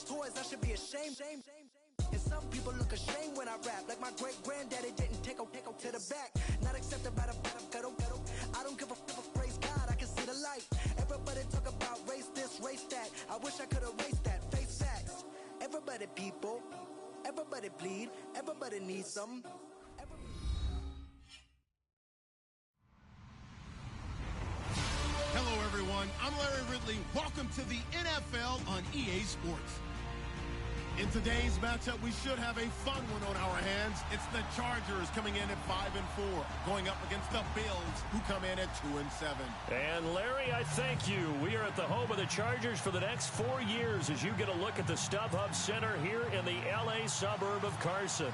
much toys, I should be ashamed. And some people look ashamed when I rap, like my great-granddaddy didn't take a to the back. Not accepted by the ghetto. I don't give a praise God, I can see the light. Everybody talk about race this, race that. I wish I could erase that, face facts. Everybody people, everybody bleed, everybody needs some. Hello, everyone. I'm Larry Ridley. Welcome to the NFL on EA Sports. In today's matchup, we should have a fun one on our hands. It's the Chargers coming in at 5-4, going up against the Bills, who come in at 2-7. And Larry, I thank you. We are at the home of the Chargers for the next 4 years as you get a look at the StubHub Center here in the L.A. suburb of Carson.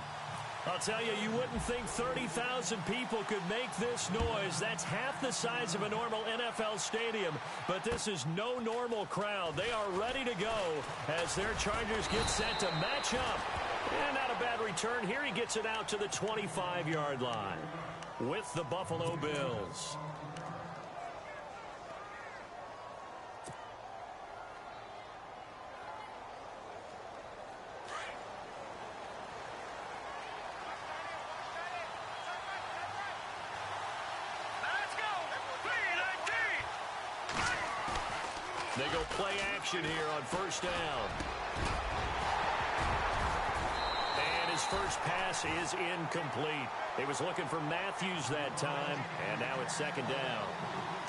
I'll tell you, you wouldn't think 30,000 people could make this noise. That's half the size of a normal NFL stadium. But this is no normal crowd. They are ready to go as their Chargers get set to match up. And not a bad return here. He gets it out to the 25-yard line with the Buffalo Bills. They go play action here on first down. And his first pass is incomplete. He was looking for Matthews that time, and now it's second down.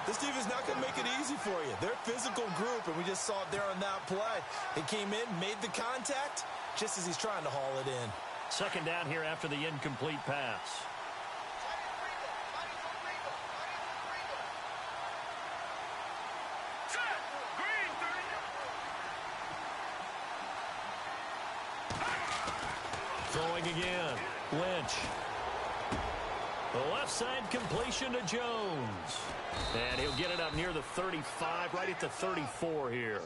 This defense not going to make it easy for you. They're a physical group, and we just saw it there on that play. They came in, made the contact, just as he's trying to haul it in. Second down here after the incomplete pass. Throwing again. Lynch. The left side completion to Jones. And he'll get it up near the 35, right at the 34 here.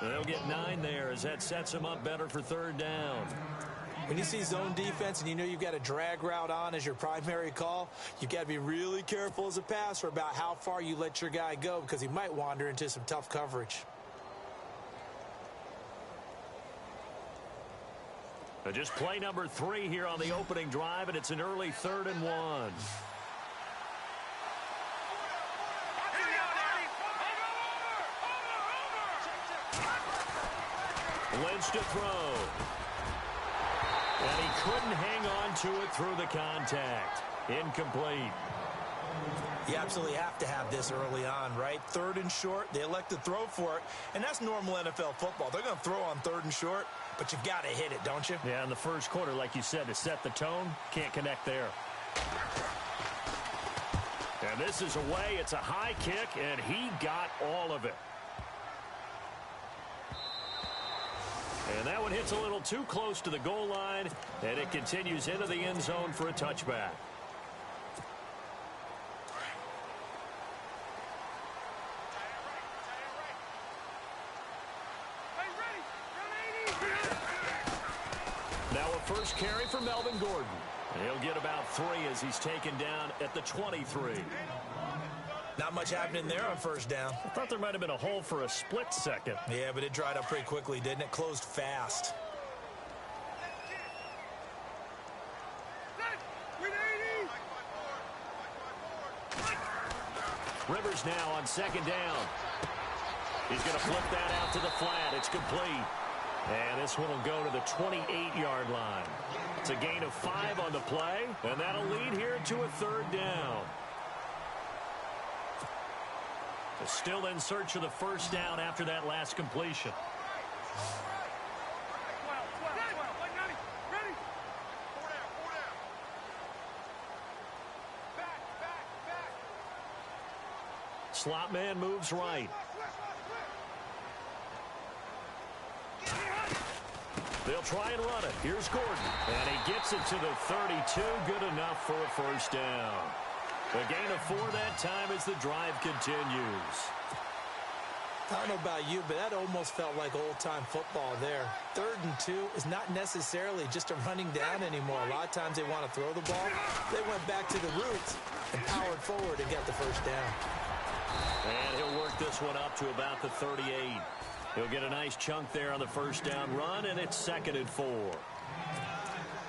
They'll get 9 there as that sets him up better for third down. When you see zone defense and you know you've got a drag route on as your primary call, you've got to be really careful as a passer about how far you let your guy go because he might wander into some tough coverage. Just play number 3 here on the opening drive, and it's an early 3rd and 1. Lynch to throw. And he couldn't hang on to it through the contact. Incomplete. You absolutely have to have this early on, right? 3rd and short, they elect to throw for it, and that's normal NFL football. They're going to throw on 3rd and short, but you've got to hit it, don't you? Yeah, in the first quarter, like you said, to set the tone, can't connect there. And this is away. It's a high kick, and he got all of it. And that one hits a little too close to the goal line, and it continues into the end zone for a touchback. Now a first carry for Melvin Gordon. He'll get about 3 as he's taken down at the 23. Not much happening there on first down. I thought there might have been a hole for a split second. Yeah, but it dried up pretty quickly, didn't it? Closed fast. Rivers now on second down. He's going to flip that out to the flat. It's complete. And this one will go to the 28-yard line. It's a gain of 5 on the play, and that'll lead here to a 3rd down. Still in search of the first down after that last completion. Slot man moves right. They'll try and run it. Here's Gordon. And he gets it to the 32. Good enough for a first down. A gain of 4 that time as the drive continues. I don't know about you, but that almost felt like old-time football there. 3rd and 2 is not necessarily just a running down anymore. A lot of times they want to throw the ball. They went back to the roots and powered forward and got the first down. And he'll work this one up to about the 38. He'll get a nice chunk there on the first down run, and it's 2nd and 4.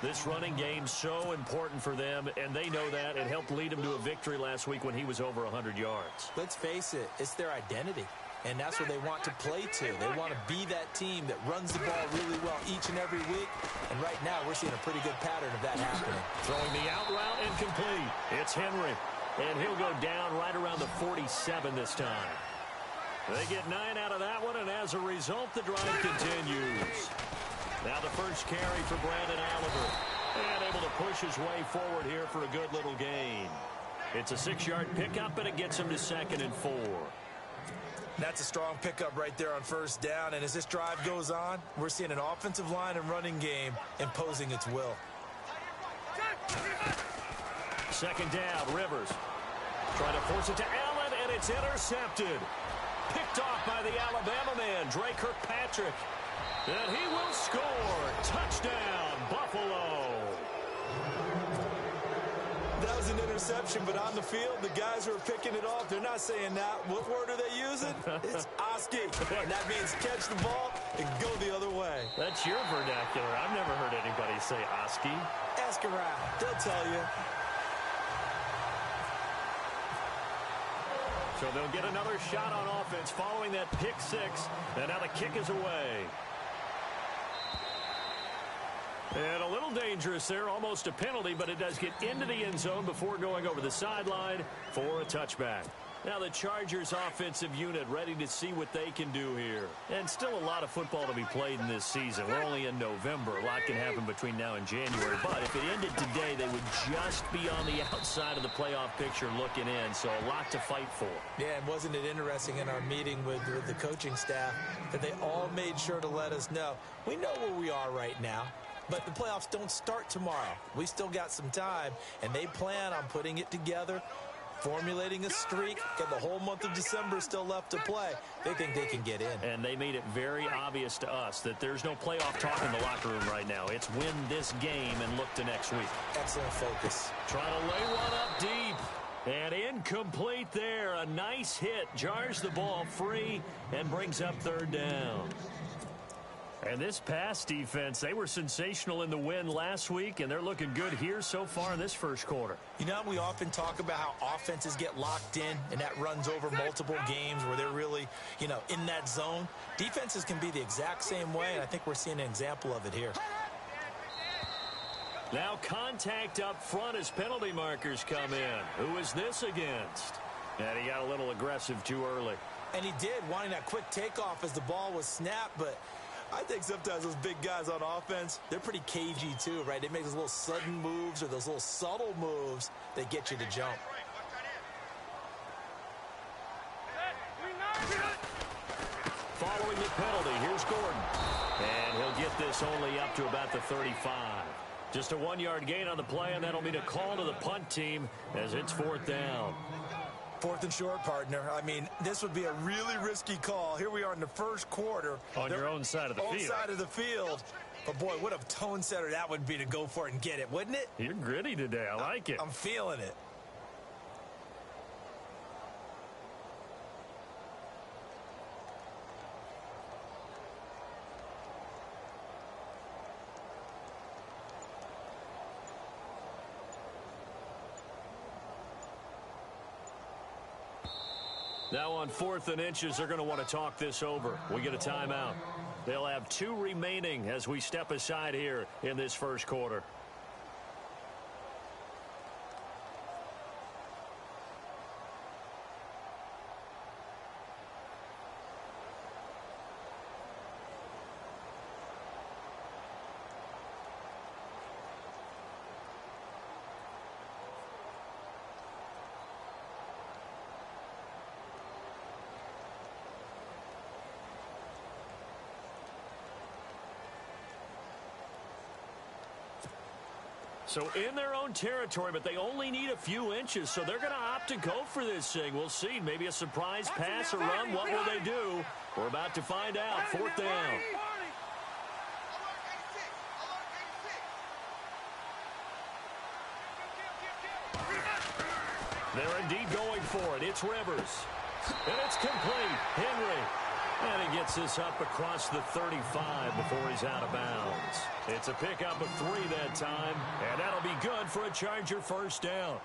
This running game's so important for them, and they know that. It helped lead him to a victory last week when he was over 100 yards. Let's face it, it's their identity, and that's what they want to play to. They want to be that team that runs the ball really well each and every week, and right now we're seeing a pretty good pattern of that happening. Throwing the out route incomplete. It's Henry, and he'll go down right around the 47 this time. They get 9 out of that one, and as a result, the drive continues. Now the first carry for Brandon Oliver. And able to push his way forward here for a good little gain. It's a 6-yard pickup, and it gets him to 2nd and 4. That's a strong pickup right there on first down, and as this drive goes on, we're seeing an offensive line and running game imposing its will. 2nd down, Rivers. Trying to force it to Allen, and it's intercepted. Picked off by the Alabama man, Dre Kirkpatrick. And he will score. Touchdown, Buffalo. That was an interception, but on the field, the guys who are picking it off, they're not saying that. What word are they using? It's Oski. And that means catch the ball and go the other way. That's your vernacular. I've never heard anybody say Oski. Ask around. They'll tell you. So they'll get another shot on offense following that pick 6. And now the kick is away. And a little dangerous there, almost a penalty, but it does get into the end zone before going over the sideline for a touchback. Now the Chargers offensive unit ready to see what they can do here. And still a lot of football to be played in this season. We're only in November. A lot can happen between now and January. But if it ended today, they would just be on the outside of the playoff picture looking in. So a lot to fight for. Yeah, and wasn't it interesting in our meeting with the coaching staff that they all made sure to let us know, we know where we are right now. But the playoffs don't start tomorrow. We still got some time, and they plan on putting it together, formulating a streak, and the whole month of December is still left to play. They think they can get in. And they made it very obvious to us that there's no playoff talk in the locker room right now. It's win this game and look to next week. Excellent focus. Trying to lay one up deep. And incomplete there. A nice hit. Jars the ball free and brings up 3rd down. And this pass defense, they were sensational in the win last week, and they're looking good here so far in this first quarter. You know, we often talk about how offenses get locked in, and that runs over multiple games where they're really, in that zone. Defenses can be the exact same way, and I think we're seeing an example of it here. Now contact up front as penalty markers come in. Who is this against? And he got a little aggressive too early. And he did, wanting that quick takeoff as the ball was snapped, but I think sometimes those big guys on offense, they're pretty cagey too, right? They make those little sudden moves or those little subtle moves that get you to jump. Following the penalty, here's Gordon. And he'll get this only up to about the 35. Just a 1-yard gain on the play, and that'll mean a call to the punt team as it's 4th down. 4th and short, partner. I mean, this would be a really risky call. Here we are in the first quarter. On your own side of the field. Own side of the field. But, boy, what a tone setter that would be to go for it and get it, wouldn't it? You're gritty today. I like it. I'm feeling it. Now on 4th and inches, they're going to want to talk this over. We get a timeout. They'll have 2 remaining as we step aside here in this first quarter. So in their own territory, but they only need a few inches, so they're going to opt to go for this thing. We'll see. Maybe a surprise pass or run. What will they do? We're about to find out. 4th down. They're indeed going for it. It's Rivers. And it's complete. Henry. And he gets this up across the 35 before he's out of bounds. It's a pickup of 3 that time, and that'll be good for a Charger first down.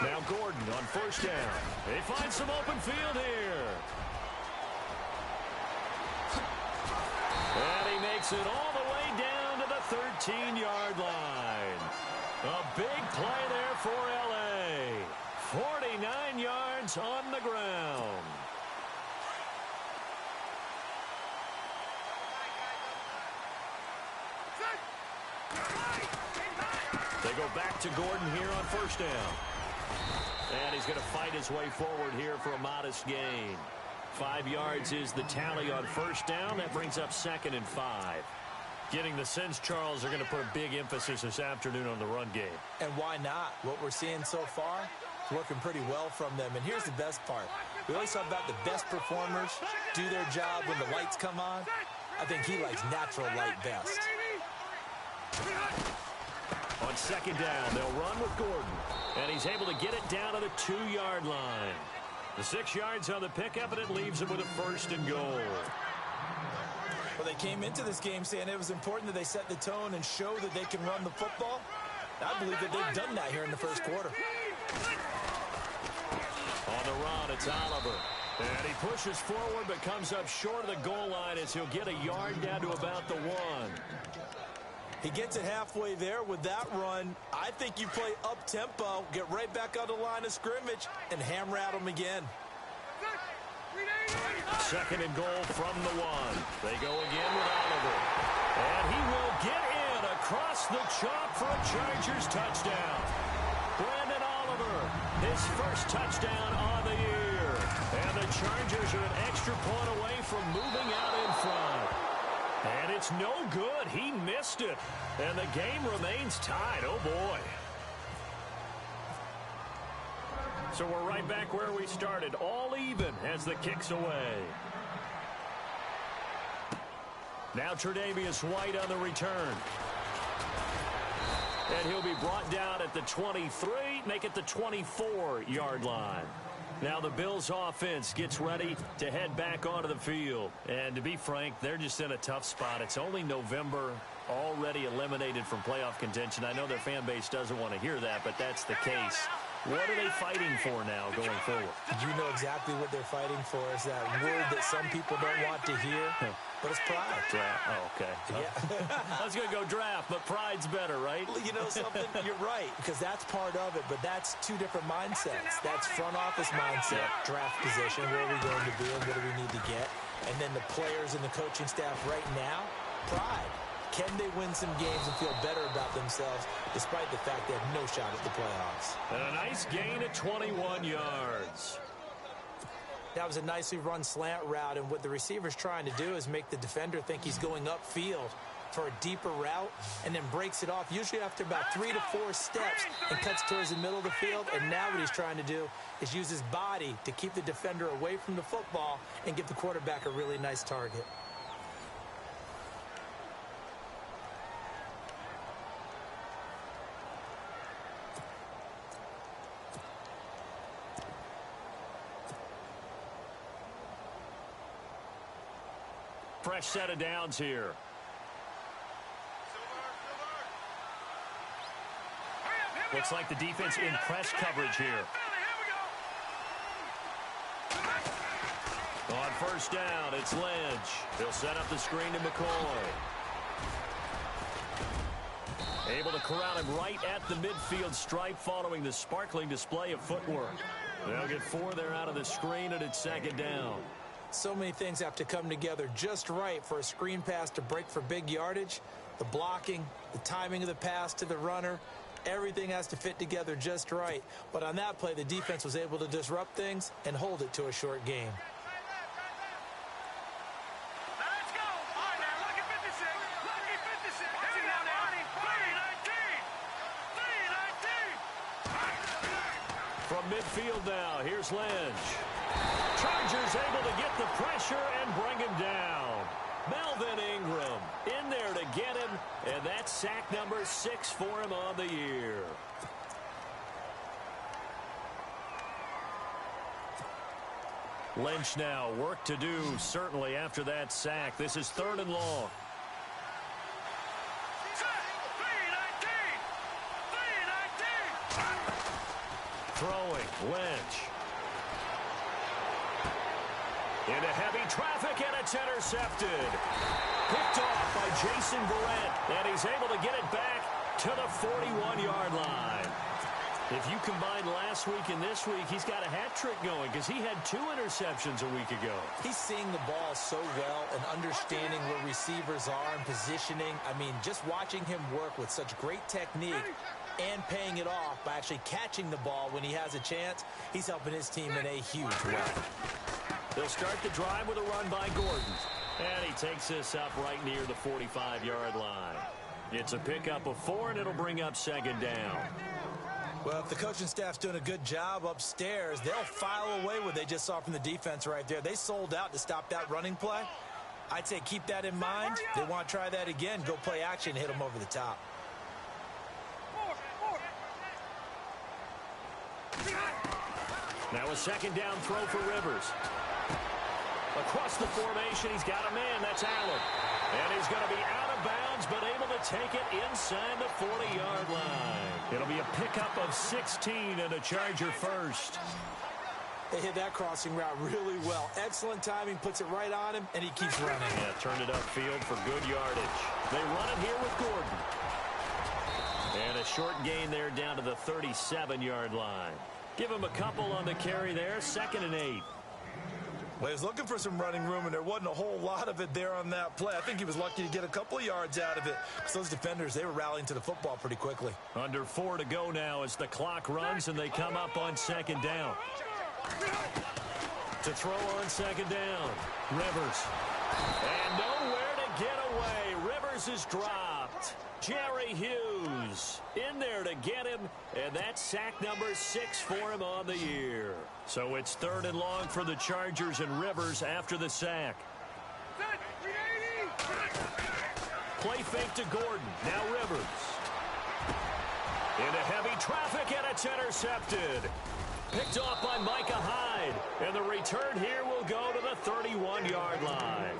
Now Gordon on first down. They find some open field here. And he makes it all the way down to the 13-yard line. A big play there for L.A. 49 yards on the ground. They go back to Gordon here on first down. And he's going to fight his way forward here for a modest gain. 5 yards is the tally on first down. That brings up 2nd and 5. Getting the sense, Charles, they're going to put a big emphasis this afternoon on the run game. And why not? What we're seeing so far is working pretty well from them. And here's the best part. We always talk about the best performers do their job when the lights come on. I think he likes natural light best. On second down, they'll run with Gordon. And he's able to get it down to the 2-yard line. The 6 yards on the pickup, and it leaves him with a 1st and goal. Well, they came into this game saying it was important that they set the tone and show that they can run the football. I believe that they've done that here in the first quarter. On the run, it's Oliver. And he pushes forward but comes up short of the goal line as he'll get a yard down to about the 1. He gets it halfway there with that run. I think you play up-tempo, get right back on the line of scrimmage, and hammer at him again. 2nd and goal from the 1. They go again with Oliver. And he will get in across the chalk for a Chargers touchdown. Brandon Oliver, his first touchdown on the year. And the Chargers are an extra point away from moving out in front. And it's no good. He missed it. And the game remains tied. Oh, boy. So we're right back where we started. All even as the kick's away. Now Tre'Davious White on the return. And he'll be brought down at the 23, make it the 24-yard line. Now the Bills offense gets ready to head back onto the field. And to be frank, they're just in a tough spot. It's only November, already eliminated from playoff contention. I know their fan base doesn't want to hear that, but that's the case. What are they fighting for now going forward? You know exactly what they're fighting for. Is that word that some people don't want to hear, but it's pride. Draft. Oh, okay. Yeah. I was going to go draft, but pride's better, right? Well, you know something? You're right, because that's part of it, but that's 2 different mindsets. That's front office mindset, draft position, where are we going to be and what do we need to get? And then the players and the coaching staff right now, pride. Can they win some games and feel better about themselves despite the fact they have no shot at the playoffs? And a nice gain of 21 yards. That was a nicely run slant route, and what the receiver's trying to do is make the defender think he's going upfield for a deeper route and then breaks it off, usually after about 3 to 4 steps, and cuts towards the middle of the field. And now what he's trying to do is use his body to keep the defender away from the football and give the quarterback a really nice target. Fresh set of downs here. Looks like the defense in press coverage here. On first down, it's Lynch. He'll set up the screen to McCoy. Able to corral him right at the midfield stripe following the sparkling display of footwork. They'll get 4 there out of the screen, and it's 2nd down. So many things have to come together just right for a screen pass to break for big yardage. The blocking, the timing of the pass to the runner, everything has to fit together just right. But on that play, the defense was able to disrupt things and hold it to a short game. Let's go. All right, now, lucky 56. Lucky 56. Here we go now. 3-19. 3-19. From midfield now, here's Lynch. Chargers able to get the pressure and bring him down. Melvin Ingram in there to get him, and that's sack number 6 for him on the year. Lynch now, work to do, certainly after that sack. This is 3rd and long. Throwing, Lynch. Into heavy traffic, and it's intercepted. Picked off by Jason Verrett, and he's able to get it back to the 41-yard line. If you combine last week and this week, he's got a hat trick going because he had 2 interceptions a week ago. He's seeing the ball so well and understanding where receivers are and positioning. I mean, just watching him work with such great technique and paying it off by actually catching the ball when he has a chance, he's helping his team in a huge way. They'll start the drive with a run by Gordon. And he takes this up right near the 45-yard line. It's a pickup of 4, and it'll bring up 2nd down. Well, if the coaching staff's doing a good job upstairs, they'll file away what they just saw from the defense right there. They sold out to stop that running play. I'd say keep that in mind. They want to try that again. Go play action, hit them over the top. Now a 2nd down throw for Rivers. Across the formation, he's got a man. That's Allen. And he's going to be out of bounds, but able to take it inside the 40-yard line. It'll be a pickup of 16 and a Charger first. They hit that crossing route really well. Excellent timing, puts it right on him, and he keeps running. Yeah, turned it upfield for good yardage. They run it here with Gordon. And a short gain there down to the 37-yard line. Give him a couple on the carry there, 2nd and 8. Well, he was looking for some running room, and there wasn't a whole lot of it there on that play. I think he was lucky to get a couple of yards out of it because those defenders, they were rallying to the football pretty quickly. Under 4 to go now as the clock runs, and they come up on 2nd down. To throw on 2nd down, Rivers. And nowhere to get away. Rivers is dropped. Jerry Hughes in there to get him, and that's sack number 6 for him on the year. So it's 3rd and long for the Chargers and Rivers after the sack. Play fake to Gordon. Now Rivers. Into heavy traffic, and it's intercepted. Picked off by Micah Hyde. And the return here will go to the 31-yard line.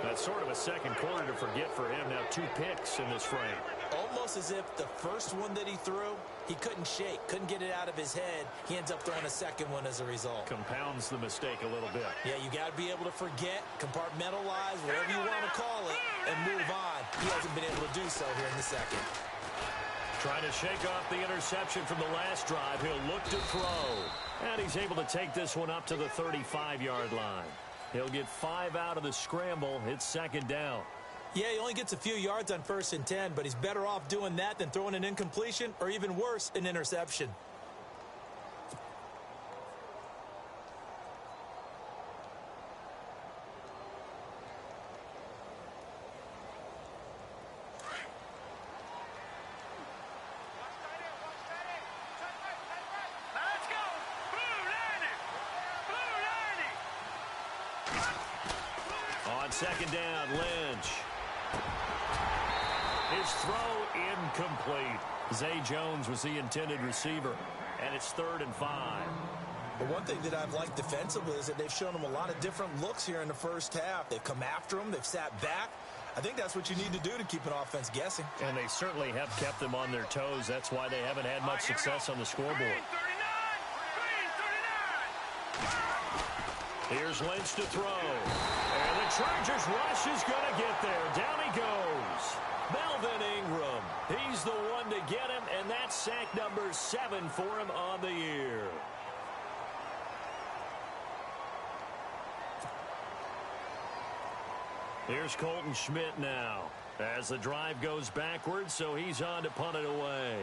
That's sort of a second quarter to forget for him. Now 2 picks in this frame. Almost as if the first one that he threw, he couldn't shake, couldn't get it out of his head. He ends up throwing a second one as a result. Compounds the mistake a little bit. Yeah, you got to be able to forget, compartmentalize, whatever you want to call it, and move on. He hasn't been able to do so here in the second. Trying to shake off the interception from the last drive. He'll look to throw. And he's able to take this one up to the 35-yard line. He'll get 5 out of the scramble. It's 2nd down. Yeah, he only gets a few yards on 1st and 10, but he's better off doing that than throwing an incompletion or even worse, an interception. On 2nd down, Lynch. His throw incomplete. Zay Jones was the intended receiver, and it's 3rd and 5. But one thing that I've liked defensively is that they've shown him a lot of different looks here in the first half. They've come after him. They've sat back. I think that's what you need to do to keep an offense guessing. And they certainly have kept them on their toes. That's why they haven't had much success on the scoreboard. Here's Lynch to throw. And the Chargers rush is going to get there. Down he goes. Melvin Ingram. He's the one to get him, and that's sack number 7 for him on the year. Here's Colton Schmidt now as the drive goes backwards, so he's on to punt it away.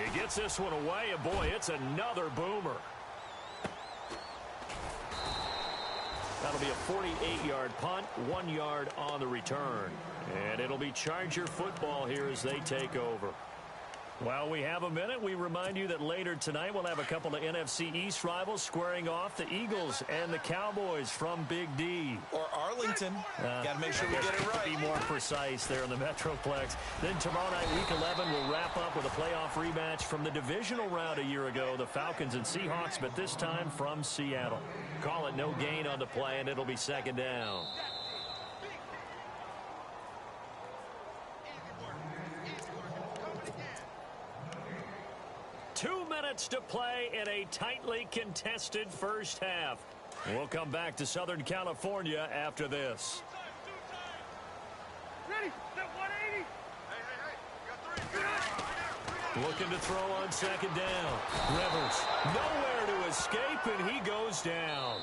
He gets this one away, and boy, it's another boomer. That'll be a 48-yard punt, 1 yard on the return. And it'll be Charger football here as they take over. While we have a minute, we remind you that later tonight we'll have a couple of NFC East rivals squaring off, the Eagles and the Cowboys from Big D. Or Arlington. Got to make sure we get it right. Be more precise there in the Metroplex. Then tomorrow night, Week 11, will wrap up with a playoff rematch from the divisional round a year ago, the Falcons and Seahawks, but this time from Seattle. Call it no gain on the play, and it'll be second down. 2 minutes to play in a tightly contested first half. We'll come back to Southern California after this. Ready? That 180. Hey. Looking to throw on second down. Rivers, nowhere to escape, and he goes down.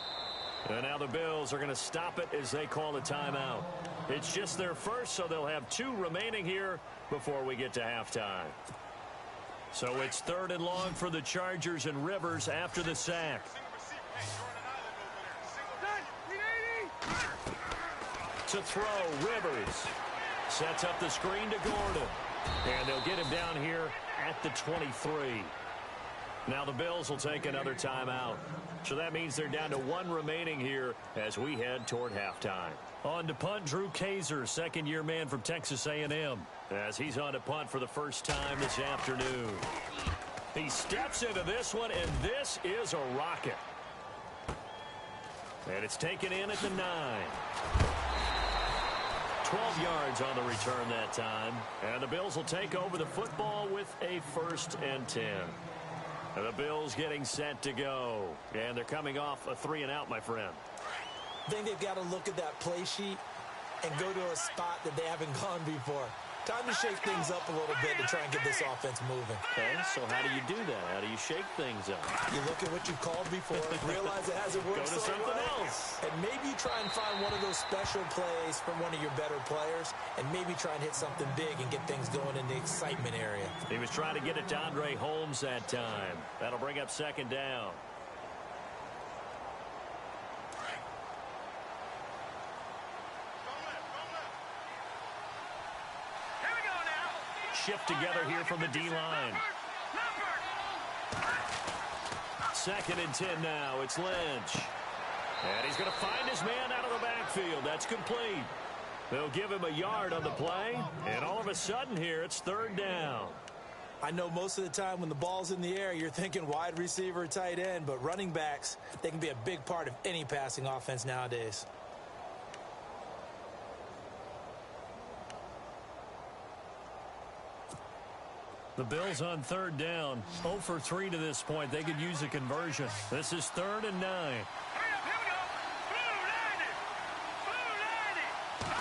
And now the Bills are going to stop it as they call a timeout. It's just their first, so they'll have 2 remaining here before we get to halftime. So it's 3rd and long for the Chargers, and Rivers after the sack. To throw, Rivers sets up the screen to Gordon. And they'll get him down here at the 23. Now the Bills will take another timeout. So that means they're down to 1 remaining here as we head toward halftime. On to punt, Drew Kaiser, second-year man from Texas A&M, as he's on to punt for the first time this afternoon. He steps into this one, and this is a rocket. And it's taken in at the 9. 12 yards on the return that time. And the Bills will take over the football with a 1st and 10. And the Bills getting set to go. And they're coming off a 3-and-out, my friend. I think they've got to look at that play sheet and go to a spot that they haven't gone before. Time to shake things up a little bit to try and get this offense moving. Okay, so how do you do that? How do you shake things up? You look at what you've called before, realize it hasn't worked Go to so something well, else. and maybe try and find one of those special plays from one of your better players, and maybe try and hit something big and get things going in the excitement area. He was trying to get it to Andre Holmes that time. That'll bring up second down. Shift together here from the D-line. 2nd and 10 now. It's Lynch. And he's going to find his man out of the backfield. That's complete. They'll give him a yard on the play. And all of a sudden here, it's 3rd down. I know most of the time when the ball's in the air, you're thinking wide receiver, tight end, but running backs, they can be a big part of any passing offense nowadays. The Bills on 3rd down. 0 for 3 to this point. They could use a conversion. This is 3rd and 9. Hurry up, here we go.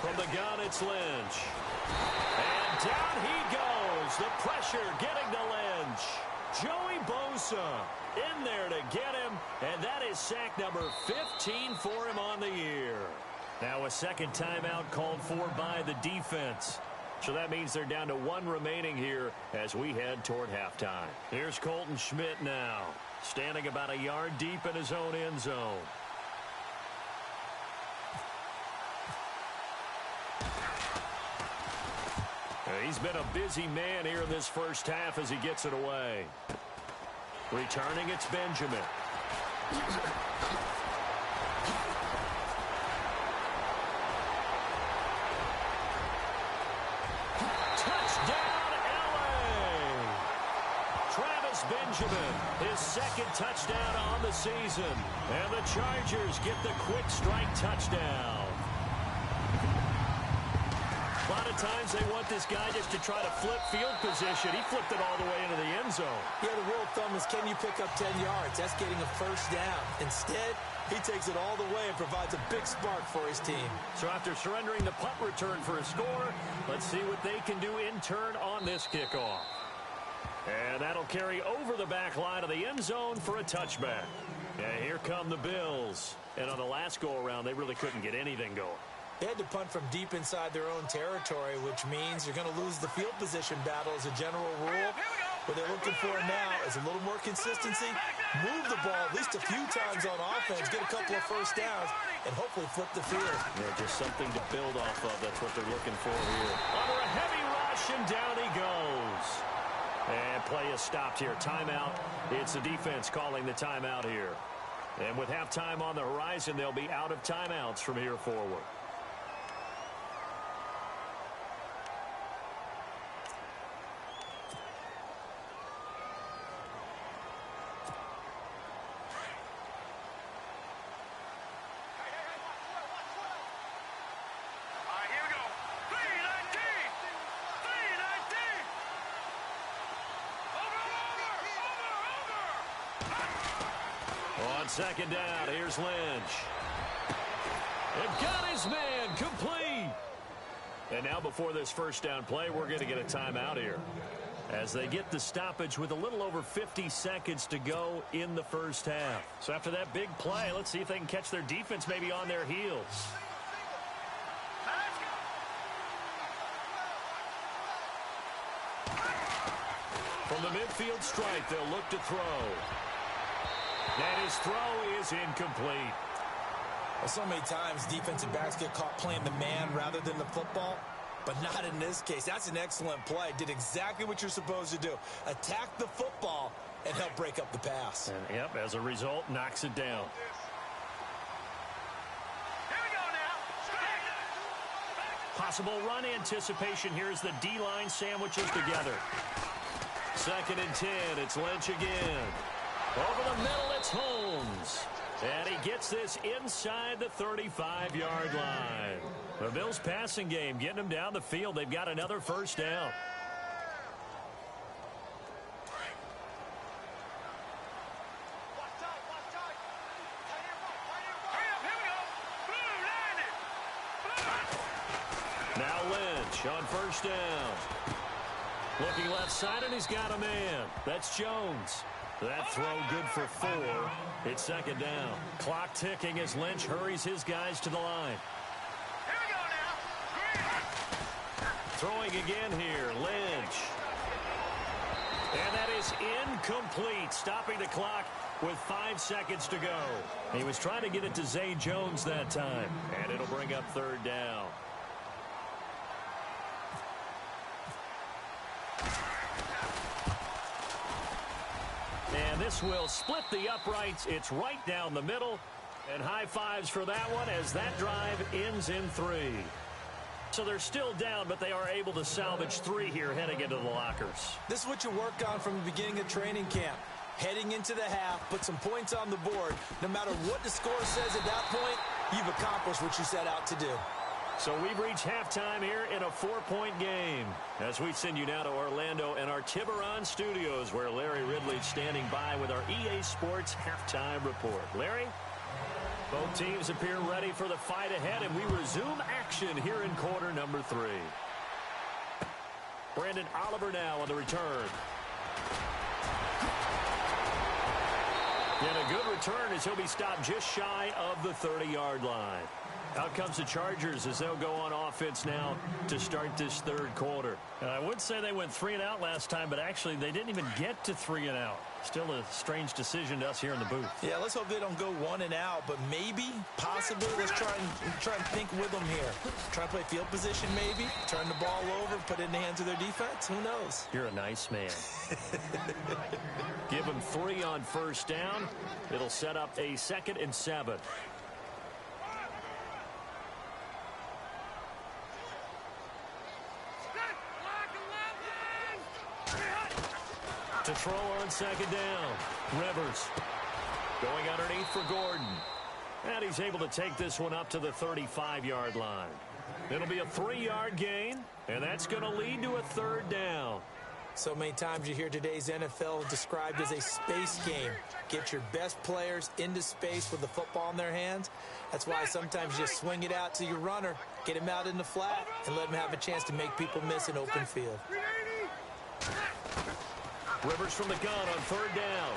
From the gun, it's Lynch. And down he goes. The pressure getting to Lynch. Joey Bosa in there to get him. And that is sack number 15 for him on the year. Now a second timeout called for by the defense. So that means they're down to 1 remaining here as we head toward halftime. Here's Colton Schmidt now, standing about a yard deep in his own end zone. He's been a busy man here in this first half as he gets it away. Returning, it's Benjamin. Benjamin, his 2nd touchdown on the season. And the Chargers get the quick strike touchdown. A lot of times they want this guy just to try to flip field position. He flipped it all the way into the end zone. Yeah, the rule of thumb is, can you pick up 10 yards? That's getting a 1st down. Instead, he takes it all the way and provides a big spark for his team. So after surrendering the punt return for a score, let's see what they can do in turn on this kickoff. And that'll carry over the back line of the end zone for a touchback. And here come the Bills. And on the last go-around, they really couldn't get anything going. They had to punt from deep inside their own territory, which means you're going to lose the field position battle as a general rule. What they're looking for now is a little more consistency, move the ball at least a few times on offense, get a couple of 1st downs, and hopefully flip the field. Yeah, just something to build off of. That's what they're looking for here. Under a heavy run. rush, and down he goes. And play is stopped here. Timeout. It's the defense calling the timeout here. And with halftime on the horizon, they'll be out of timeouts from here forward. Second down, here's Lynch. And got his man complete. And now before this first down play, we're going to get a timeout here. As they get the stoppage with a little over 50 seconds to go in the first half. So after that big play, let's see if they can catch their defense maybe on their heels. From the midfield stripe, they'll look to throw. And his throw is incomplete. Well, so many times defensive backs get caught playing the man rather than the football, but not in this case. That's an excellent play. Did exactly what you're supposed to do. Attack the football and help break up the pass. And, yep, as a result, knocks it down. Here we go now. Possible run anticipation here as the D-line sandwiches together. 2nd and 10, it's Lynch again. Over the middle, it's Holmes. And he gets this inside the 35-yard line. The Bills' passing game getting them down the field. They've got another first down. Now Lynch on first down. Looking left side, and he's got a man. That's Jones. That throw good for 4. It's 2nd down. Clock ticking as Lynch hurries his guys to the line. Here we go now. Throwing again here, Lynch. And that is incomplete, stopping the clock with 5 seconds to go. He was trying to get it to Zay Jones that time, and it'll bring up 3rd down. And this will split the uprights. It's right down the middle. And high fives for that one as that drive ends in 3. So they're still down, but they are able to salvage 3 here heading into the lockers. This is what you work on from the beginning of training camp. Heading into the half, put some points on the board. No matter what the score says at that point, you've accomplished what you set out to do. So we've reached halftime here in a 4-point game. As we send you now to Orlando and our Tiburon studios, where Larry Ridley's standing by with our EA Sports halftime report. Larry? Both teams appear ready for the fight ahead, and we resume action here in quarter number 3. Brandon Oliver now on the return. And a good return as he'll be stopped just shy of the 30-yard line. Out comes the Chargers as they'll go on offense now to start this 3rd quarter. I would say they went 3 and out last time, but actually they didn't even get to 3 and out. Still a strange decision to us here in the booth. Yeah, let's hope they don't go 1 and out, but maybe, possibly, let's try and think with them here. Try and play field position maybe, turn the ball over, put it in the hands of their defense. Who knows? You're a nice man. Give them 3 on first down. It'll set up a 2nd and 7. To throw on 2nd down. Rivers going underneath for Gordon. And he's able to take this one up to the 35-yard line. It'll be a 3-yard gain, and that's going to lead to a 3rd down. So many times you hear today's NFL described as a space game. Get your best players into space with the football in their hands. That's why sometimes you just swing it out to your runner, get him out in the flat, and let him have a chance to make people miss an open field. Rivers from the gun on 3rd down.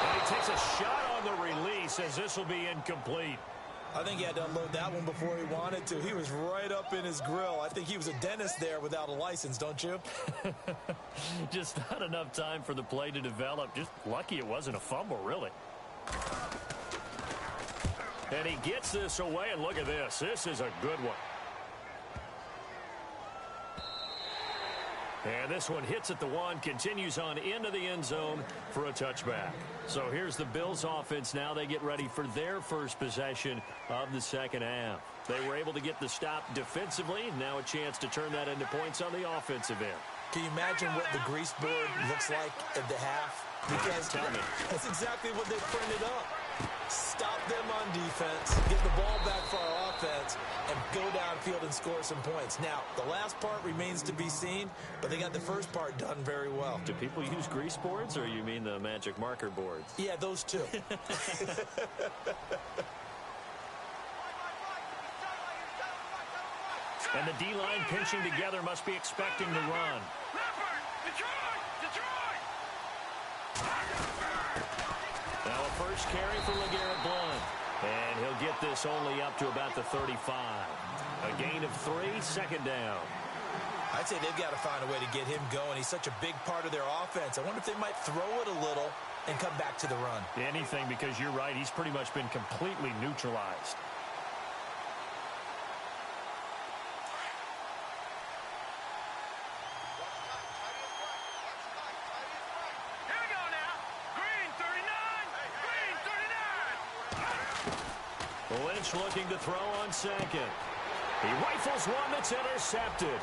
And he takes a shot on the release as this will be incomplete. I think he had to unload that one before he wanted to. He was right up in his grill. I think he was a dentist there without a license, don't you? Just not enough time for the play to develop. Just lucky it wasn't a fumble, really. And he gets this away, and look at this. This is a good one. And this one hits at the 1, continues on into the end zone for a touchback. So here's the Bills offense now. They get ready for their first possession of the second half. They were able to get the stop defensively. Now a chance to turn that into points on the offensive end. Can you imagine what the grease board looks like at the half? Because that's exactly what they printed up. Stop them on defense, get the ball back for our offense, and go downfield and score some points. Now, the last part remains to be seen, but they got the first part done very well. Do people use grease boards, or you mean the magic marker boards? Yeah, those two. And the D-line pinching together must be expecting the run. Now a first carry for LeGarrette Blount. And he'll get this only up to about the 35. A gain of 3, second down. I'd say they've got to find a way to get him going. He's such a big part of their offense. I wonder if they might throw it a little and come back to the run. Anything, because you're right. He's pretty much been completely neutralized. Lynch looking to throw on second. He rifles one that's intercepted.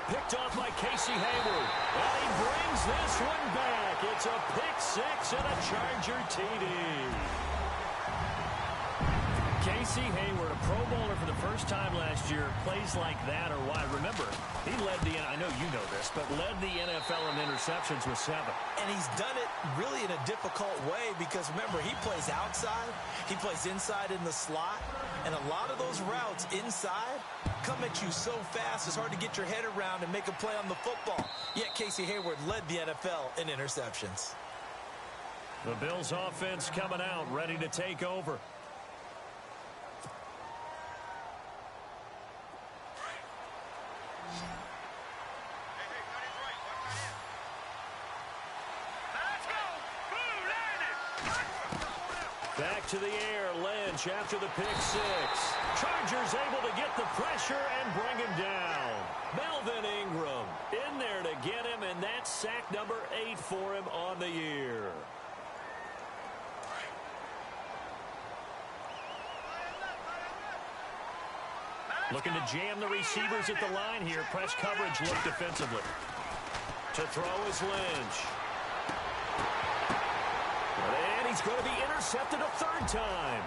Picked off by Casey Hayward. And he brings this one back. It's a pick 6 and a Charger TD. Casey Hayward, a Pro Bowler for the first time last year, plays like that or why? Remember, he led the, I know you know this, but led the NFL in interceptions with 7. And he's done it really in a difficult way because, remember, he plays outside, he plays inside in the slot, and a lot of those routes inside come at you so fast it's hard to get your head around and make a play on the football. Yet Casey Hayward led the NFL in interceptions. The Bills offense coming out, ready to take over. Back to the air, Lynch after the pick 6. Chargers able to get the pressure and bring him down. Melvin Ingram in there to get him, and that's sack number 8 for him on the year. Looking to jam the receivers at the line here. Press coverage look defensively. To throw is Lynch. And he's going to be intercepted a 3rd time.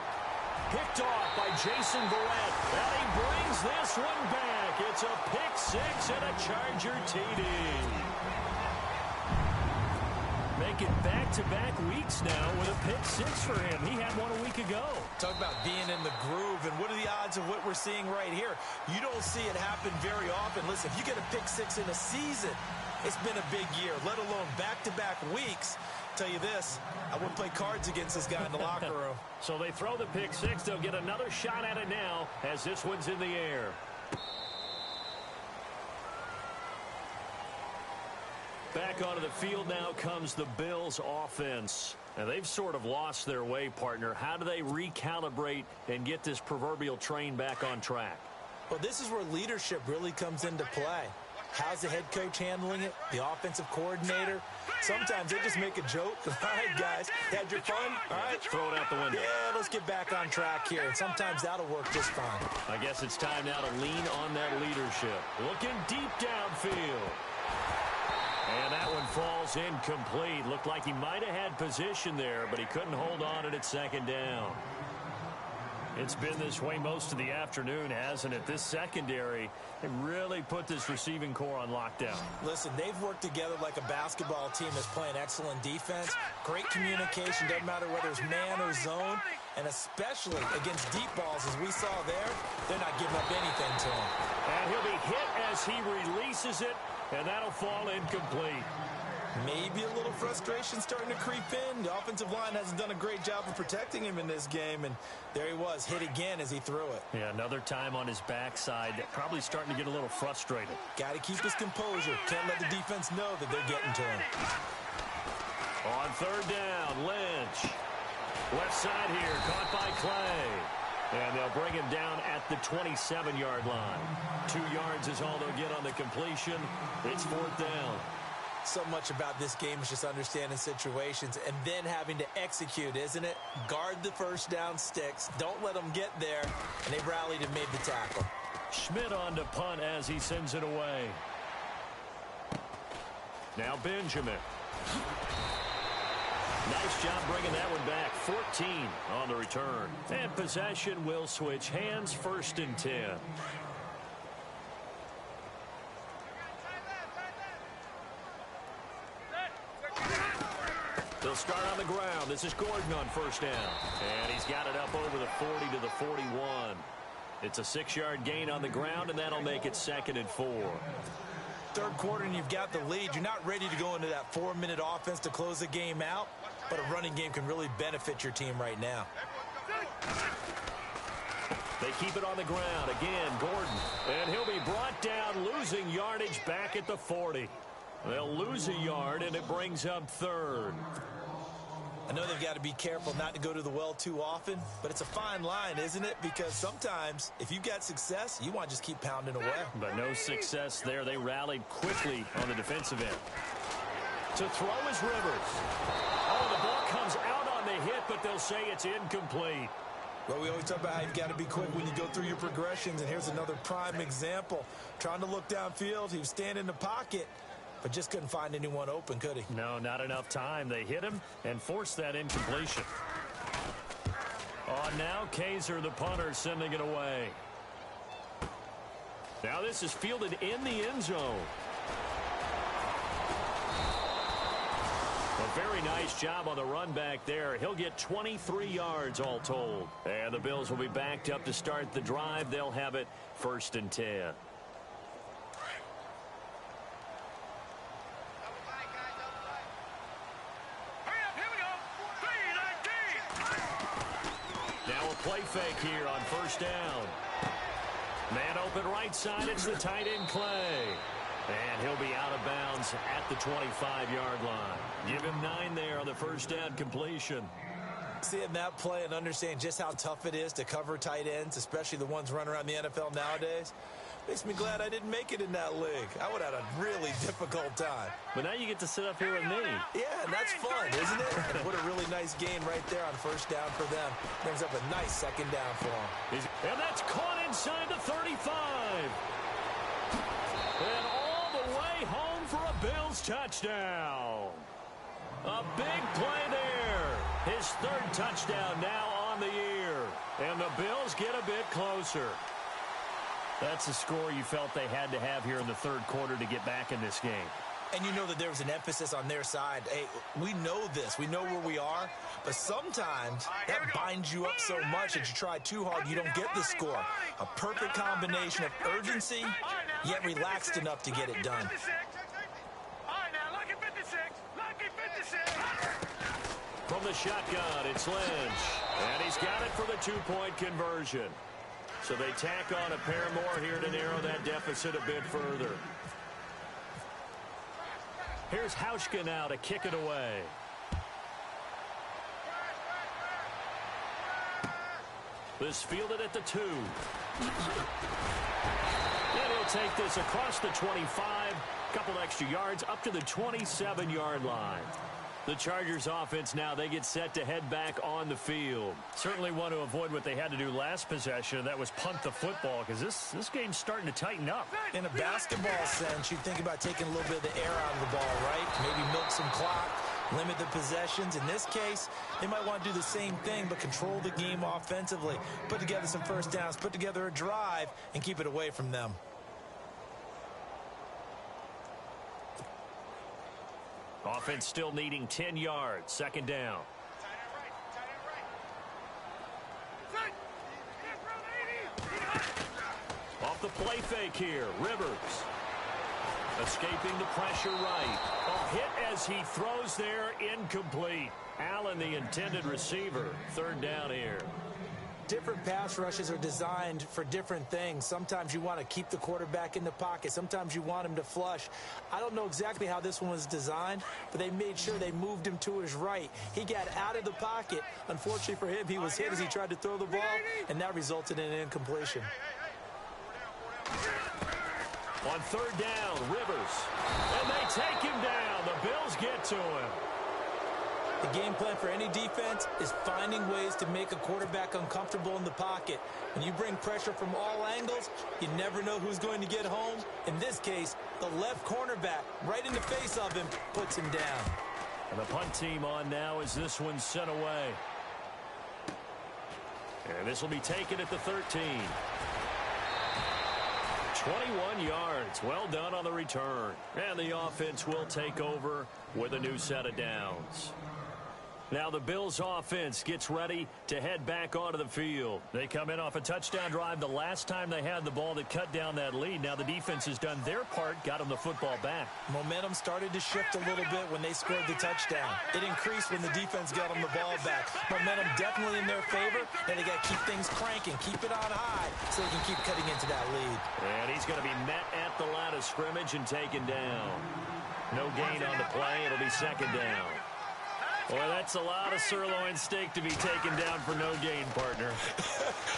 Picked off by Jason Verrett. And he brings this one back. It's a pick 6 and a Charger TD. Making back-to-back weeks now with a pick 6 for him. He had one a week ago. Talk about being in the groove, and what are the odds of what we're seeing right here? You don't see it happen very often. Listen, if you get a pick 6 in a season, it's been a big year, let alone back-to-back weeks. Tell you this, I wouldn't play cards against this guy in the locker room. So they throw the pick 6. They'll get another shot at it now as this one's in the air. Back onto the field now comes the Bills offense. Now they've sort of lost their way, partner. How do they recalibrate and get this proverbial train back on track? Well, this is where leadership really comes into play. How's the head coach handling it? The offensive coordinator? Sometimes they just make a joke. All right, guys, had your fun? All right. Throw it out the window. Yeah, let's get back on track here. And sometimes that'll work just fine. I guess it's time now to lean on that leadership. Looking deep downfield. And that one falls incomplete. Looked like he might have had position there, but he couldn't hold on at it 2nd down. It's been this way most of the afternoon, hasn't it? This secondary, they really put this receiving core on lockdown. Listen, they've worked together like a basketball team that's playing excellent defense. Great communication, doesn't matter whether it's man or zone. And especially against deep balls, as we saw there, they're not giving up anything to him. And he'll be hit as he releases it, and that'll fall incomplete. Maybe a little frustration starting to creep in. The offensive line hasn't done a great job of protecting him in this game, and there he was, hit again as he threw it. Yeah, another time on his backside, probably starting to get a little frustrated. Got to keep his composure. Can't let the defense know that they're getting to him. On 3rd down, Lynch. Left side here, caught by Clay. And they'll bring him down at the 27-yard line. 2 yards is all they'll get on the completion. It's 4th down. So much about this game is just understanding situations and then having to execute, isn't it? Guard the first down sticks. Don't let them get there. And they rallied and made the tackle. Schmidt on to punt as he sends it away. Now Benjamin. Nice job bringing that one back. 14 on the return. And possession will switch hands. 1st and 10. They'll start on the ground. This is Gordon on 1st down. And he's got it up over the 40 to the 41. It's a 6-yard gain on the ground, and that'll make it 2nd and 4. Third quarter, and you've got the lead. You're not ready to go into that 4-minute offense to close the game out, but a running game can really benefit your team right now. They keep it on the ground. Again, Gordon. And he'll be brought down, losing yardage back at the 40. They'll lose a yard, and it brings up 3rd. I know they've got to be careful not to go to the well too often, but it's a fine line, isn't it? Because sometimes, if you've got success, you want to just keep pounding away. But no success there. They rallied quickly on the defensive end. To throw is Rivers. Oh, the ball comes out on the hit, but they'll say it's incomplete. Well, we always talk about how you've got to be quick when you go through your progressions, and here's another prime example. Trying to look downfield, he was standing in the pocket, but just couldn't find anyone open, could he? No, not enough time. They hit him and forced that incompletion. Oh, now Kaiser, the punter, sending it away. Now this is fielded in the end zone. A very nice job on the run back there. He'll get 23 yards all told. And the Bills will be backed up to start the drive. They'll have it 1st and 10. Play fake here on 1st down. Man open right side. It's the tight end Clay. And he'll be out of bounds at the 25-yard line. Give him 9 there on the 1st down completion. Seeing that play and understand just how tough it is to cover tight ends, especially the ones running around the NFL nowadays, makes me glad I didn't make it in that league. I would have had a really difficult time. But now you get to sit up here with me. Yeah, and that's fun, isn't it? And what a really nice gain right there on 1st down for them. Brings up a nice 2nd down for them. And that's caught inside the 35. And all the way home for a Bills touchdown. A big play there. His 3rd touchdown now on the year. And the Bills get a bit closer. That's a score you felt they had to have here in the 3rd quarter to get back in this game. And you know that there was an emphasis on their side. Hey, we know this. We know where we are. But sometimes that binds you up so much that you try too hard, you don't get the score. A perfect combination of urgency, yet relaxed enough to get it done. From the shotgun, it's Lynch. And he's got it for the 2-point conversion. So they tack on a pair more here to narrow that deficit a bit further. Here's Hauschka now to kick it away. This fielded at the 2. And he'll take this across the 25. Couple extra yards up to the 27-yard line. The Chargers offense now, they get set to head back on the field. Certainly want to avoid what they had to do last possession, and that was punt the football, because this game's starting to tighten up. In a basketball sense, you think about taking a little bit of the air out of the ball, right? Maybe milk some clock, limit the possessions. In this case, they might want to do the same thing, but control the game offensively. Put together some 1st downs, put together a drive, and keep it away from them. Offense still needing 10 yards. 2nd down. Off the play fake here. Rivers. Escaping the pressure right. A hit as he throws there. Incomplete. Allen, the intended receiver. 3rd down here. different pass rushes are designed for different things. Sometimes you want to keep the quarterback in the pocket. Sometimes you want him to flush. I don't know exactly how this one was designed, but they made sure they moved him to his right. He got out of the pocket. Unfortunately for him, he was hit as he tried to throw the ball, and that resulted in an incompletion. On third down, Rivers. And they take him down. The Bills get to him. The game plan for any defense is finding ways to make a quarterback uncomfortable in the pocket. When you bring pressure from all angles, you never know who's going to get home. In this case, the left cornerback, right in the face of him, puts him down. And the punt team on now as this one's sent away. And this will be taken at the 13. 21 yards. Well done on the return. And the offense will take over with a new set of downs. Now the Bills offense gets ready to head back onto the field. They come in off a touchdown drive the last time they had the ball that cut down that lead. Now the defense has done their part, got them the football back. Momentum started to shift a little bit when they scored the touchdown. It increased when the defense got them the ball back. Momentum definitely in their favor, and they got to keep things cranking, keep it on high so they can keep cutting into that lead. And he's going to be met at the line of scrimmage and taken down. No gain on the play. It'll be second down. Boy, that's a lot of sirloin steak to be taken down for no gain, partner.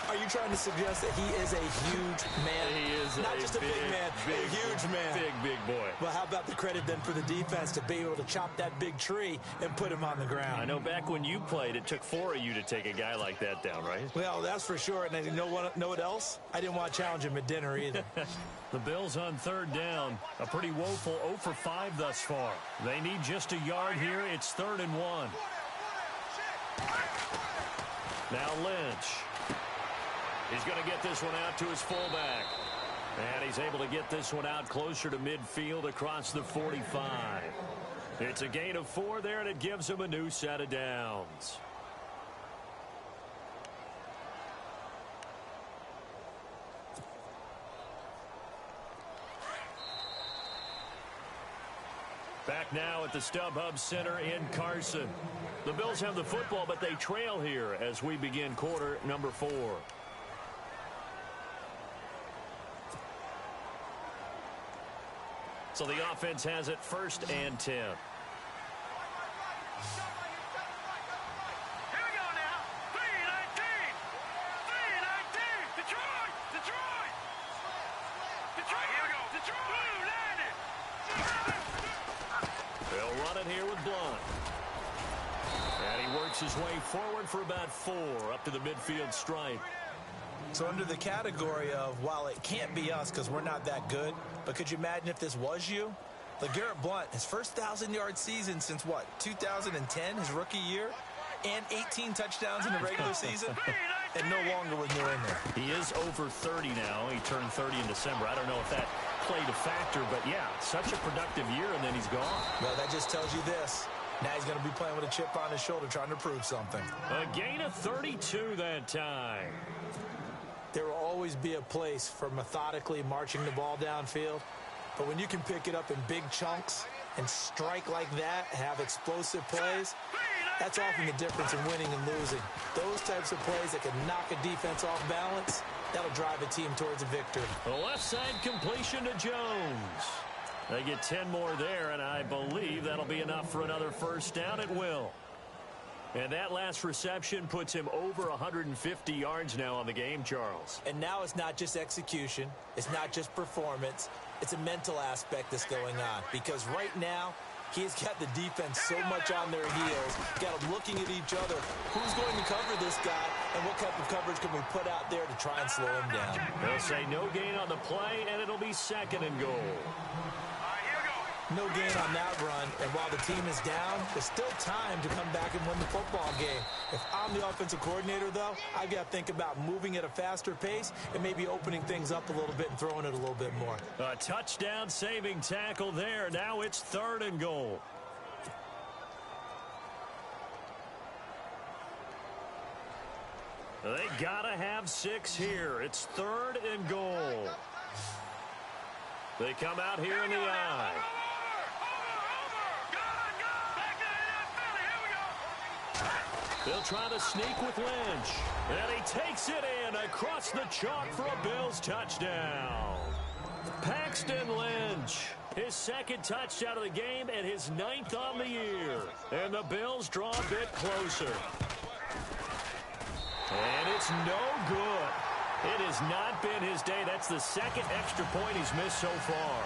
Are you trying to suggest that he is a huge man? He is not just a big man, a huge man. Big boy. Well, how about the credit then for the defense to be able to chop that big tree and put him on the ground? I know back when you played, it took 4 of you to take a guy like that down, right? Well, that's for sure. And you know what else? I didn't want to challenge him at dinner either. The Bills on third down. A pretty woeful 0 for 5 thus far. They need just a yard here. It's 3rd and 1. Now Lynch. He's going to get this one out to his fullback. And he's able to get this one out closer to midfield across the 45. It's a gain of 4 there, and it gives him a new set of downs. Back now at the StubHub Center in Carson. The Bills have the football, but they trail here as we begin quarter number 4. So the offense has it 1st and 10. Here we go now. 3-19. 3-19. Detroit. Here we go. Detroit. Landed. They'll run it here with Blunt. And he works his way forward for about 4 up to the midfield stripe. So under the category of, while it can't be us because we're not that good, but could you imagine if this was you? LeGarrette Blunt, his first 1,000-yard season since, what, 2010, his rookie year, and 18 touchdowns in the regular season, and no longer with New England. He is over 30 now. He turned 30 in December. I don't know if that played a factor, but yeah, such a productive year, and then he's gone. Well, that just tells you this. Now he's going to be playing with a chip on his shoulder trying to prove something. A gain of 32 that time. There will always be a place for methodically marching the ball downfield, but when you can pick it up in big chunks and strike like that, have explosive plays, that's often the difference in winning and losing. Those types of plays that can knock a defense off balance, that'll drive a team towards a victory. The left side completion to Jones. They get 10 more there, and I believe that'll be enough for another first down. It will. And that last reception puts him over 150 yards now on the game, Charles. And now it's not just execution. It's not just performance. It's a mental aspect that's going on. Because right now, he's got the defense so much on their heels, got them looking at each other. Who's going to cover this guy, and what type of coverage can we put out there to try and slow him down? They'll say no gain on the play, and it'll be 2nd and goal. No gain on that run, and while the team is down, there's still time to come back and win the football game. If I'm the offensive coordinator, though, I've got to think about moving at a faster pace and maybe opening things up a little bit and throwing it a little bit more. A touchdown saving tackle there. Now it's 3rd and goal. They gotta have 6 here. It's 3rd and goal. They come out here in the eye. They'll try to sneak with Lynch. And he takes it in across the chalk for a Bills touchdown. Paxton Lynch, his second touchdown of the game and his 9th on the year. And the Bills draw a bit closer. And it's no good. It has not been his day. That's the second extra point he's missed so far.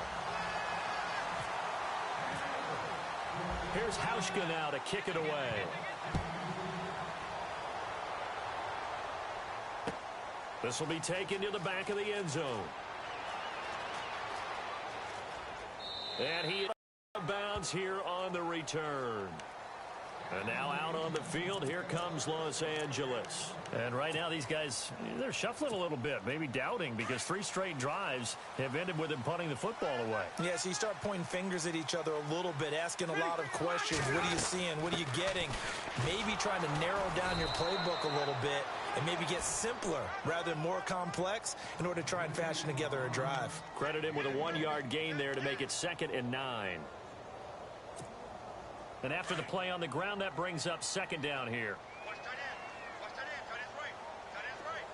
Here's Hauschka now to kick it away. This will be taken to the back of the end zone. And he bounds here on the return. And now out on the field, here comes Los Angeles. And right now, these guys, they're shuffling a little bit, maybe doubting, because 3 straight drives have ended with them punting the football away. Yeah, so you start pointing fingers at each other a little bit, asking a lot of questions. What are you seeing? What are you getting? Maybe trying to narrow down your playbook a little bit and maybe get simpler rather than more complex in order to try and fashion together a drive. Credit him with a 1-yard gain there to make it 2nd and 9. And after the play on the ground, that brings up 2nd down here. Watch tight end. Watch tight end. Tight end's right. Tight end's right.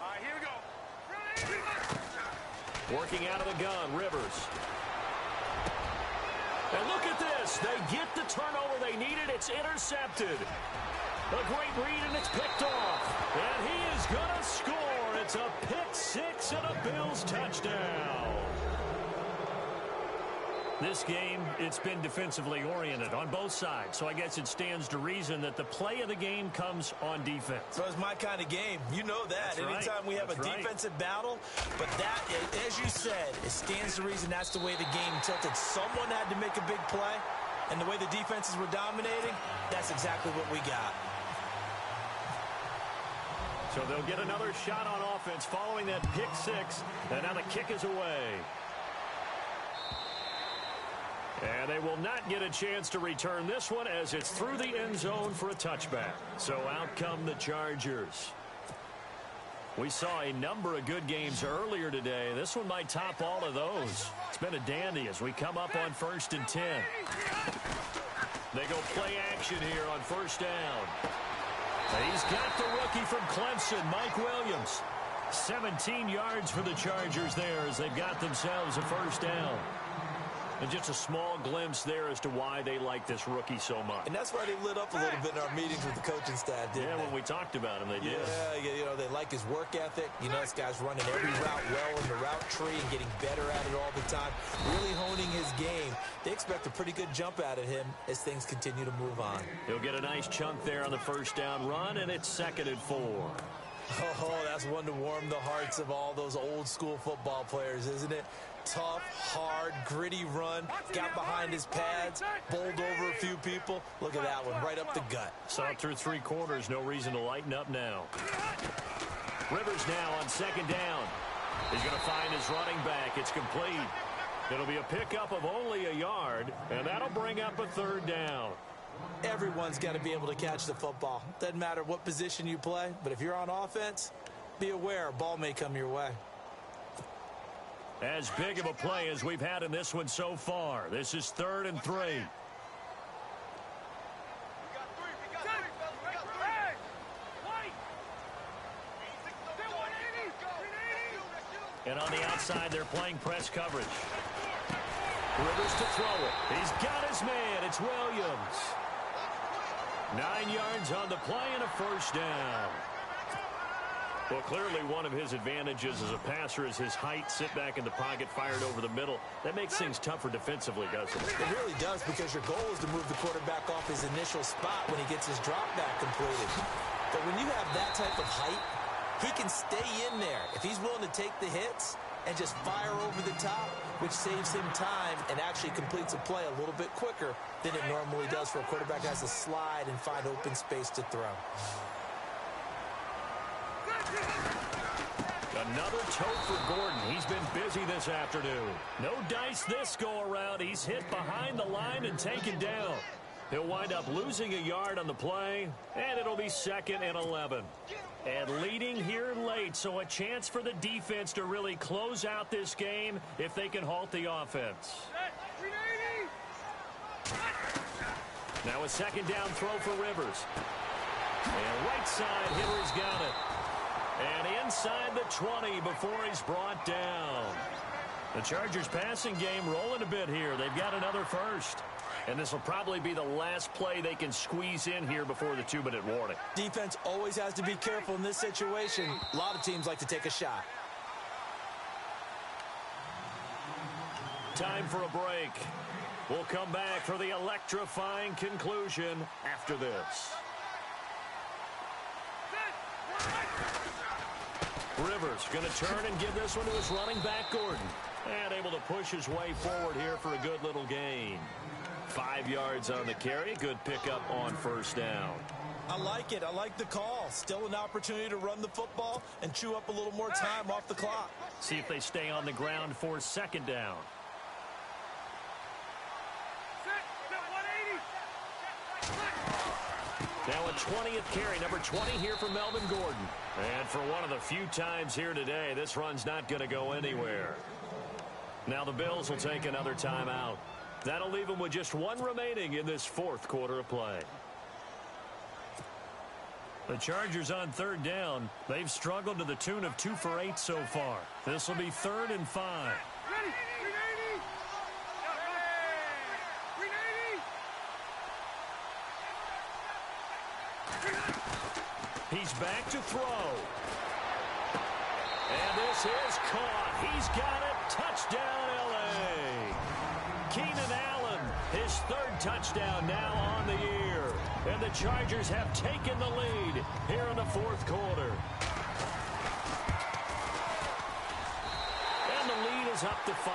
All right, here we go. Working out of the gun, Rivers. And look at this. They get the turnover they needed. It's intercepted. A great read, and it's picked off. And he is going to score. It's a pick 6 and a Bills touchdown. This game, it's been defensively oriented on both sides, so I guess it stands to reason that the play of the game comes on defense. So it's my kind of game. You know that. That's Anytime we have a defensive battle, but that, as you said, it stands to reason that's the way the game tilted. Someone had to make a big play, and the way the defenses were dominating, that's exactly what we got. So they'll get another shot on offense following that pick 6, and now the kick is away. And they will not get a chance to return this one as it's through the end zone for a touchback. So out come the Chargers. We saw a number of good games earlier today. This one might top all of those. It's been a dandy as we come up on 1st and 10. They go play action here on 1st down. He's got the rookie from Clemson, Mike Williams. 17 yards for the Chargers there as they've got themselves a 1st down. And just a small glimpse there as to why they like this rookie so much. And that's why they lit up a little bit in our meetings with the coaching staff, didn't they? Yeah, when we talked about him, they did. Yeah, you know, they like his work ethic. You know, this guy's running every route well in the route tree and getting better at it all the time, really honing his game. They expect a pretty good jump out of him as things continue to move on. He'll get a nice chunk there on the 1st down run, and it's 2nd and 4. Oh, that's one to warm the hearts of all those old school football players, isn't it? Tough, hard, gritty run, got behind his pads, bowled over a few people. Look at that one, right up the gut. Saw it through 3 quarters, no reason to lighten up now. Rivers now on 2nd down. He's going to find his running back. It's complete. It'll be a pickup of only a yard, and that'll bring up a 3rd down. Everyone's got to be able to catch the football. Doesn't matter what position you play, but if you're on offense, be aware a ball may come your way. As big of a play as we've had in this one so far. This is 3rd and 3. We got 3. We got 3, fellas. We got 3. Hey! White! And on the outside, they're playing press coverage. Rivers to throw it. He's got his man. It's Williams. 9 yards on the play and a 1st down. Well, clearly one of his advantages as a passer is his height. Sit back in the pocket, fired over the middle. That makes things tougher defensively, doesn't it? It really does, because your goal is to move the quarterback off his initial spot when he gets his drop back completed. But when you have that type of height, he can stay in there if he's willing to take the hits and just fire over the top, which saves him time and actually completes a play a little bit quicker than it normally does for a quarterback who has to slide and find open space to throw. Another tote for Gordon. He's been busy this afternoon. No dice this go-around. He's hit behind the line and taken down. He'll wind up losing a yard on the play, and it'll be 2nd and 11. And leading here late, so a chance for the defense to really close out this game if they can halt the offense. Now a 2nd down throw for Rivers. And right side, Henry's got it. And inside the 20 before he's brought down. The Chargers passing game rolling a bit here. They've got another first. And this will probably be the last play they can squeeze in here before the 2-minute warning. Defense always has to be careful in this situation. A lot of teams like to take a shot. Time for a break. We'll come back for the electrifying conclusion after this. Rivers going to turn and give this one to his running back, Gordon. And able to push his way forward here for a good little gain. 5 yards on the carry. Good pickup on first down. I like it. I like the call. Still an opportunity to run the football and chew up a little more time off the clock. See if they stay on the ground for second down. Now a 20th carry, number 20 here for Melvin Gordon. And for one of the few times here today, this run's not going to go anywhere. Now the Bills will take another timeout. That'll leave them with just one remaining in this fourth quarter of play. The Chargers on third down. They've struggled to the tune of 2 for 8 so far. This will be 3rd and 5. He's back to throw. And this is caught. He's got it. Touchdown, L.A. Keenan Allen, his 3rd touchdown now on the year. And the Chargers have taken the lead here in the fourth quarter. And the lead is up to 5.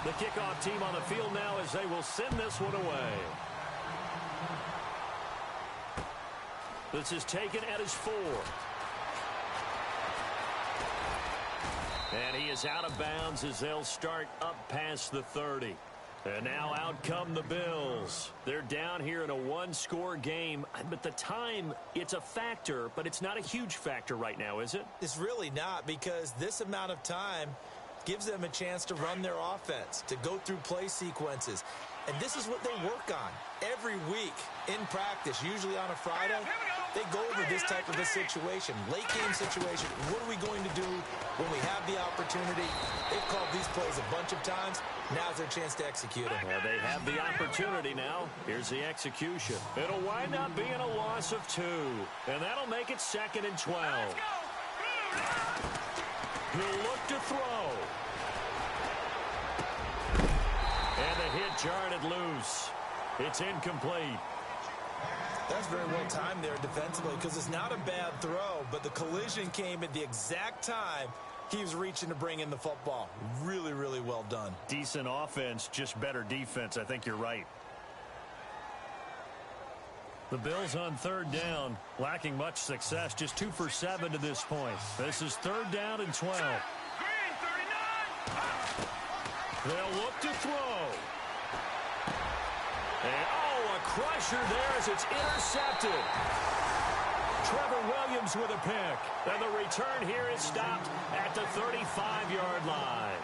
The kickoff team on the field now as they will send this one away. This is taken at his 4. And he is out of bounds as they'll start up past the 30. And now out come the Bills. They're down here in a 1-score game. But the time, it's a factor, but it's not a huge factor right now, is it? It's really not, because this amount of time gives them a chance to run their offense, to go through play sequences. And this is what they work on every week in practice, usually on a Friday. They go over this type of a situation, late game situation. What are we going to do when we have the opportunity? They've called these plays a bunch of times. Now's their chance to execute them. Well, they have the opportunity now. Here's the execution. It'll wind up being a loss of 2. And that'll make it 2nd and 12. He'll look to throw. And the hit jarred loose. It's incomplete. That's very well timed there defensively, because it's not a bad throw, but the collision came at the exact time he was reaching to bring in the football. Really, really well done. Decent offense, just better defense. I think you're right. The Bills on third down, lacking much success, just 2 for 7 to this point. This is 3rd down and 12. They'll look to throw. And, a crusher there as it's intercepted. Trevor Williams with a pick. And the return here is stopped at the 35-yard line.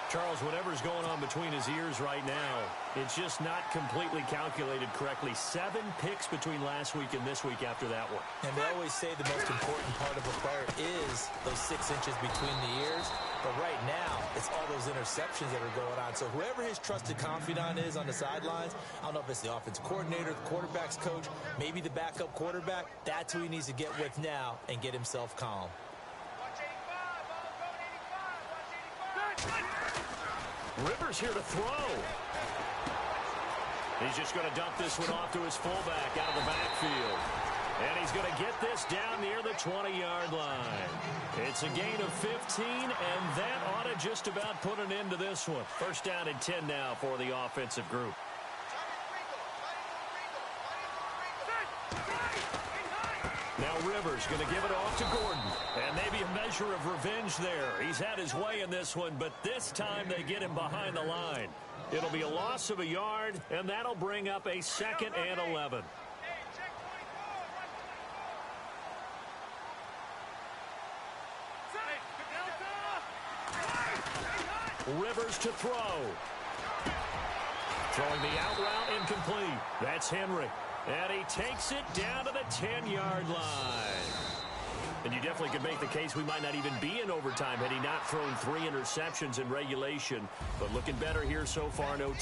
Charles, whatever's going on between his ears right now, it's just not completely calculated correctly. 7 picks between last week and this week after that one. And they always say the most important part of a player is those 6 inches between the ears. But right now, it's all those interceptions that are going on. So whoever his trusted confidant is on the sidelines, I don't know if it's the offensive coordinator, the quarterback's coach, maybe the backup quarterback, that's who he needs to get with now and get himself calm. Rivers here to throw. He's just going to dump this one off to his fullback out of the backfield. And he's going to get this down near the 20-yard line. It's a gain of 15, and that ought to just about put an end to this one. 1st down and 10 now for the offensive group. Now Rivers going to give it off to Gordon. And maybe a measure of revenge there. He's had his way in this one, but this time they get him behind the line. It'll be a loss of a yard, and that'll bring up a 2nd and 11. Rivers to throw. Throwing the out route incomplete. That's Henry. And he takes it down to the 10-yard line. And you definitely could make the case we might not even be in overtime had he not thrown 3 interceptions in regulation. But looking better here so far in OT.